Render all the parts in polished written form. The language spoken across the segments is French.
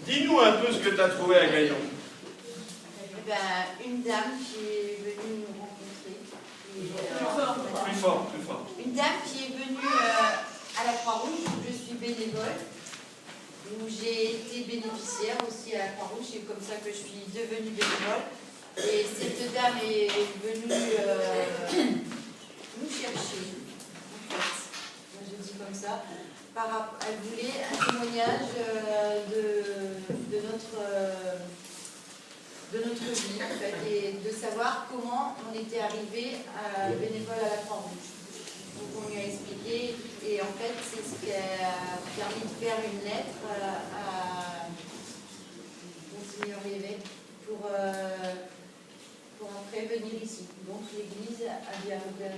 Dis-nous un peu ce que tu as trouvé à Gaillon. Eh ben, une dame qui est venue nous rencontrer. Plus fort, plus fort. Une dame qui est venue à la Croix-Rouge, où je suis bénévole, où j'ai été bénéficiaire aussi à la Croix-Rouge, c'est comme ça que je suis devenue bénévole. Et cette dame est venue nous chercher, en fait, moi je dis comme ça. Elle voulait un témoignage de notre vie, en fait, et de savoir comment on était arrivé bénévole à la Croix-Rouge. Donc on lui a expliqué, et en fait c'est ce qui a permis de faire une lettre à Monseigneur l'évêque pour après venir ici. Donc l'église a bien ouvert.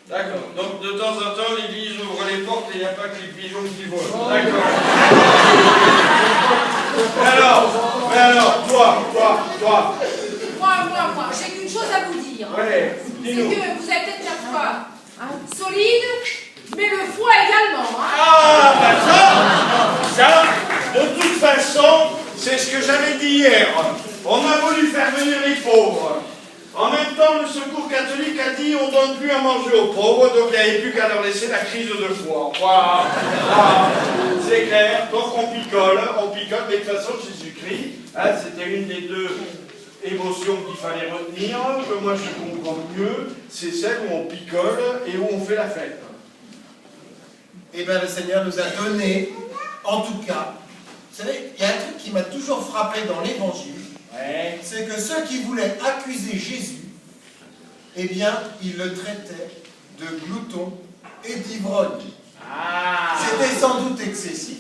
D'accord. Donc de temps en temps, l'église ouvre les portes et il n'y a pas que les pigeons qui volent. D'accord. Mais alors, toi. Moi, j'ai qu'une chose à vous dire. Ouais, dis-nous. C'est que vous êtes peut-être la foi solide, mais le foie également. Hein. Ah, bah ça, de toute façon, c'est ce que j'avais dit hier. On a voulu faire venir les pauvres. En même temps, le Secours catholique a dit on ne donne plus à manger aux pauvres, donc il n'y avait plus qu'à leur laisser la crise de foi. Voilà. C'est clair. Donc on picole, mais de toute façon, Jésus-Christ, hein, c'était une des deux émotions qu'il fallait retenir, que moi je comprends mieux, c'est celle où on picole et où on fait la fête. Eh bien, le Seigneur nous a donné, en tout cas, vous savez, il y a un truc qui m'a toujours frappé dans l'Évangile, c'est que ceux qui voulaient accuser Jésus, eh bien, ils le traitaient de glouton et d'ivrogne. C'était sans doute excessif,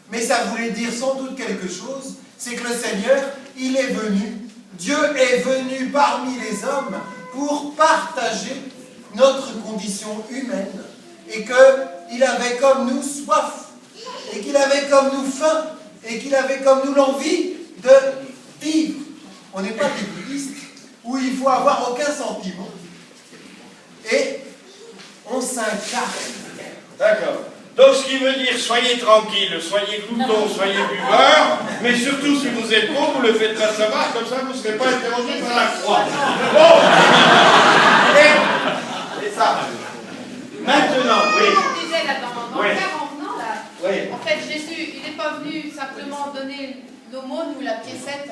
mais ça voulait dire sans doute quelque chose, c'est que le Seigneur, il est venu, Dieu est venu parmi les hommes pour partager notre condition humaine, et qu'il avait comme nous soif, et qu'il avait comme nous faim, et qu'il avait comme nous l'envie de vivre. On n'est pas des bouddhistes où il faut avoir aucun sentiment. Et on s'incarne. D'accord. Donc ce qui veut dire soyez tranquille, soyez glouton, soyez buveur, mais surtout si vous êtes bon, vous ne le faites pas savoir, comme ça vous ne serez pas interrogé par la croix. Bon. C'est ça. Maintenant, oui. Je disais là dans le frère en venant là, oui. En fait Jésus, il n'est pas venu simplement donner l'aumône ou la piécette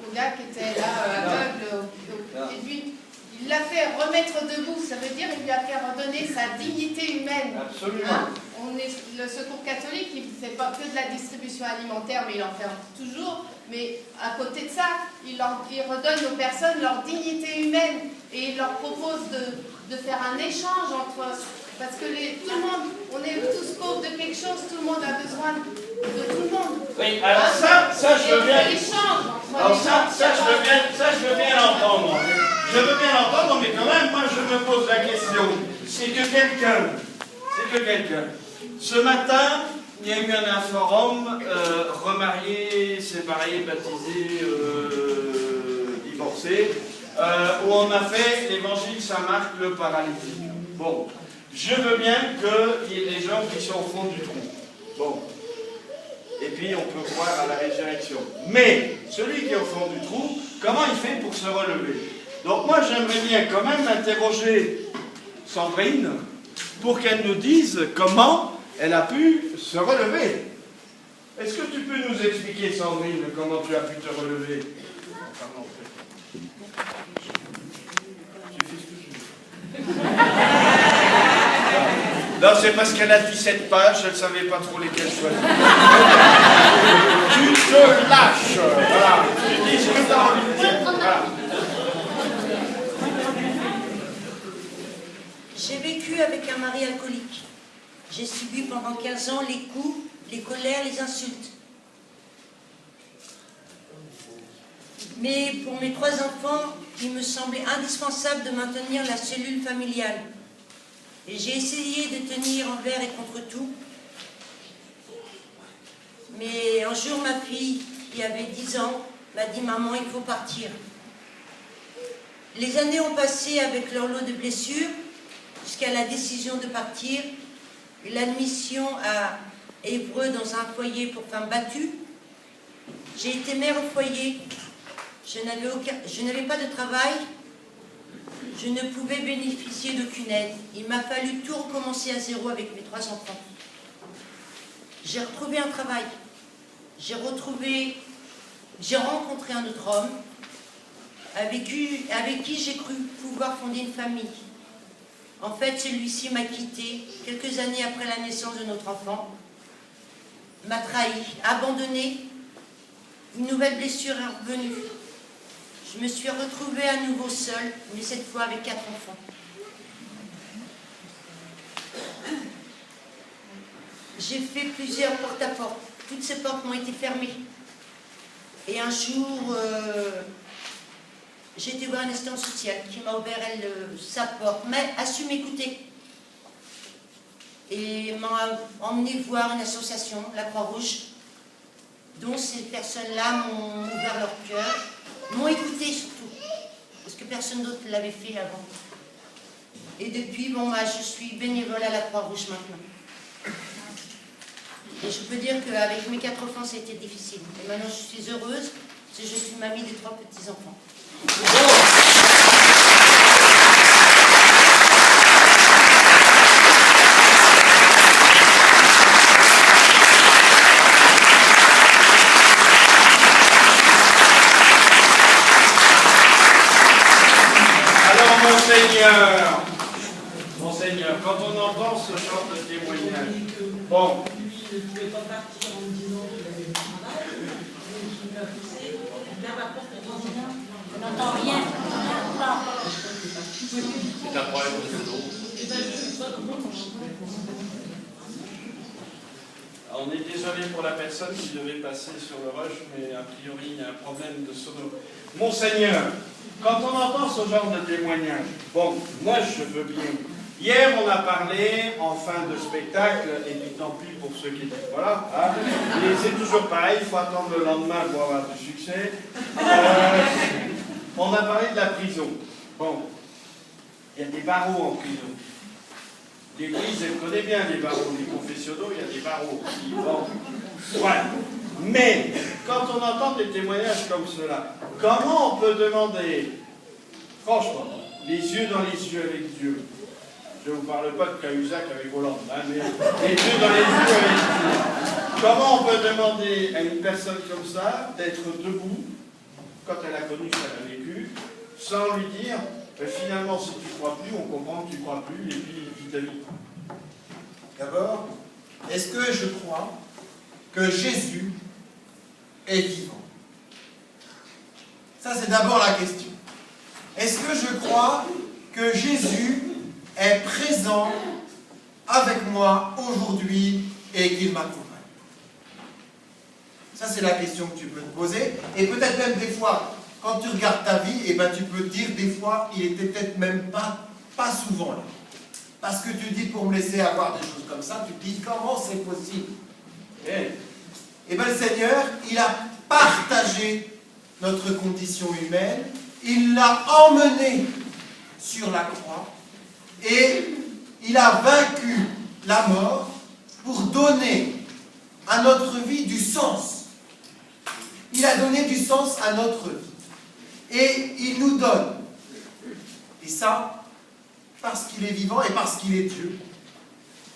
au gars qui était là, aveugle, et puis il l'a fait remettre debout, ça veut dire qu'il lui a fait redonner sa dignité humaine. Absolument. Hein, le Secours catholique, il ne fait pas que de la distribution alimentaire, mais il en fait toujours. Mais à côté de ça, il redonne aux personnes leur dignité humaine et il leur propose de faire un échange entre... Parce que tout le monde, on est tous pauvres de quelque chose, tout le monde a besoin de tout le monde. Oui, alors ça je veux bien... Alors je veux bien l'entendre. Je veux bien l'entendre, mais quand même, moi je me pose la question. C'est que quelqu'un... Ce matin, il y a eu un forum, remariés, séparés, baptisés, divorcés, où on a fait l'évangile Saint-Marc, le paralytique. Bon, je veux bien qu'il y ait des gens qui sont au fond du trou. Bon. Et puis on peut croire à la résurrection. Mais, celui qui est au fond du trou, comment il fait pour se relever? Donc moi j'aimerais bien quand même interroger Sandrine pour qu'elle nous dise comment elle a pu se relever. Est-ce que tu peux nous expliquer, Sandrine, comment tu as pu te relever? Non, c'est parce qu'elle a 17 pages, elle ne savait pas trop lesquelles choisir. Tu te lâches. Voilà. Tu dis ce que tu as envie de dire. Voilà. J'ai vécu avec un mari alcoolique. J'ai subi pendant 15 ans les coups, les colères, les insultes. Mais pour mes 3 enfants, il me semblait indispensable de maintenir la cellule familiale. Et j'ai essayé de tenir envers et contre tout. Mais un jour, ma fille, qui avait 10 ans, m'a dit « Maman, il faut partir ». Les années ont passé avec leur lot de blessures, jusqu'à la décision de partir, et l'admission à à Évreux dans un foyer pour femmes battues. J'ai été mère au foyer. Je n'avais pas de travail. Je ne pouvais bénéficier d'aucune aide. Il m'a fallu tout recommencer à zéro avec mes 3 enfants. J'ai retrouvé un travail. J'ai rencontré un autre homme avec qui j'ai cru pouvoir fonder une famille. En fait, celui-ci m'a quitté quelques années après la naissance de notre enfant, m'a trahi, abandonné. Une nouvelle blessure est revenue. Je me suis retrouvée à nouveau seule, mais cette fois avec 4 enfants. J'ai fait plusieurs porte-à-porte. Toutes ces portes m'ont été fermées. Et un jour, j'ai été voir une assistante sociale qui m'a ouvert sa porte, mais a su m'écouter. Et m'a emmené voir une association, la Croix-Rouge, dont ces personnes-là m'ont ouvert leur cœur, m'ont écouté surtout, parce que personne d'autre ne l'avait fait avant. Et depuis, je suis bénévole à la Croix-Rouge maintenant. Et je peux dire qu'avec mes 4 enfants, ça a été difficile. Et maintenant, je suis heureuse, parce que je suis mamie des 3 petits-enfants. Alors, Monseigneur, quand on entend ce genre de témoignage, bon, lui ne pouvait pas partir en me disant qu'il avait du travail, il m'a poussé vers la porte de l'enseignant. On n'entend rien. C'est un problème de pseudo. on est désolé pour la personne qui devait passer sur le rush, mais a priori, il y a un problème de sono. Monseigneur, quand on entend ce genre de témoignage, bon, moi je veux bien. Hier, on a parlé en fin de spectacle, et puis tant pis pour ceux qui étaient voilà. Hein, et c'est toujours pareil, il faut attendre le lendemain pour avoir du succès. On a parlé de la prison. Bon, il y a des barreaux en prison. L'Église, elle connaît bien les barreaux. Les confessionnaux, il y a des barreaux. Bon, ouais. Mais, quand on entend des témoignages comme cela, comment on peut demander, franchement, les yeux dans les yeux avec Dieu? Je ne vous parle pas de Cahuzac avec Hollande, hein, mais les yeux dans les yeux avec Dieu. Comment on peut demander à une personne comme ça d'être debout, quand elle a connu ce qu'elle a vécu, sans lui dire, finalement, si tu ne crois plus, on comprend que tu ne crois plus, et puis vis ta vie. D'abord, est-ce que je crois que Jésus est vivant? Ça, c'est d'abord la question. Est-ce que je crois que Jésus est présent avec moi aujourd'hui et qu'il m'accompagne? Ça, c'est la question que tu peux te poser. Et peut-être même des fois, quand tu regardes ta vie, eh ben, tu peux te dire, des fois, il était peut-être même pas souvent là. Parce que tu dis, pour me laisser avoir des choses comme ça, tu te dis, comment c'est possible? Eh bien, le Seigneur, il a partagé notre condition humaine, il l'a emmené sur la croix, et il a vaincu la mort pour donner à notre vie du sens. Il a donné du sens à notre vie. Et il nous donne. Et ça, parce qu'il est vivant et parce qu'il est Dieu.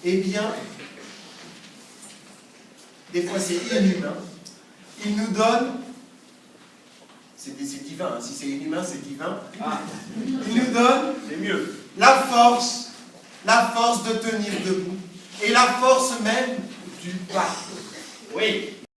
Eh bien, des fois c'est inhumain. Il nous donne, c'est divin, hein. Si c'est inhumain, c'est divin. Ah. Il nous donne, C'est mieux. la force de tenir debout. Et la force même du pas. Oui.